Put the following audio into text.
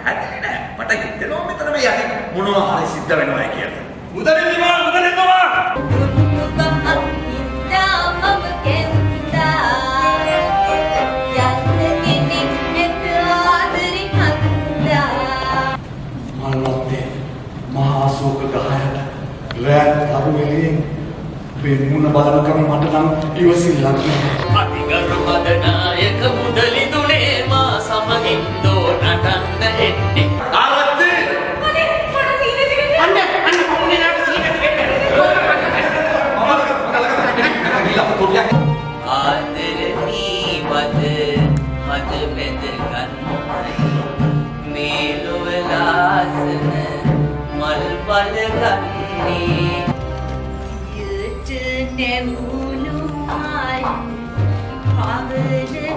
හැදෙන්නේ නැහැ. මට හිතෙනවා මෙතන මේ යටි මොනවා හරි සිද්ධ වෙනවා කියලා. මුදලින්නවා. මහාසෝක ගහයට රැත් අරුවෙලින් වෙන්මුණ බලනකම මට නම් ඉවසිල්ලක් නැහැ. අතිගරු මදනායක මුදලි දුනේ මා සමගින් දෝ නටන්න එන්නේ. ආරච්චි! අන්න කොහොමද ආදරණී වද හද බෙද ගන්නයි මේ ලොවලාසන මල් බල ගන්නේ යට නැමුණු මල් පවන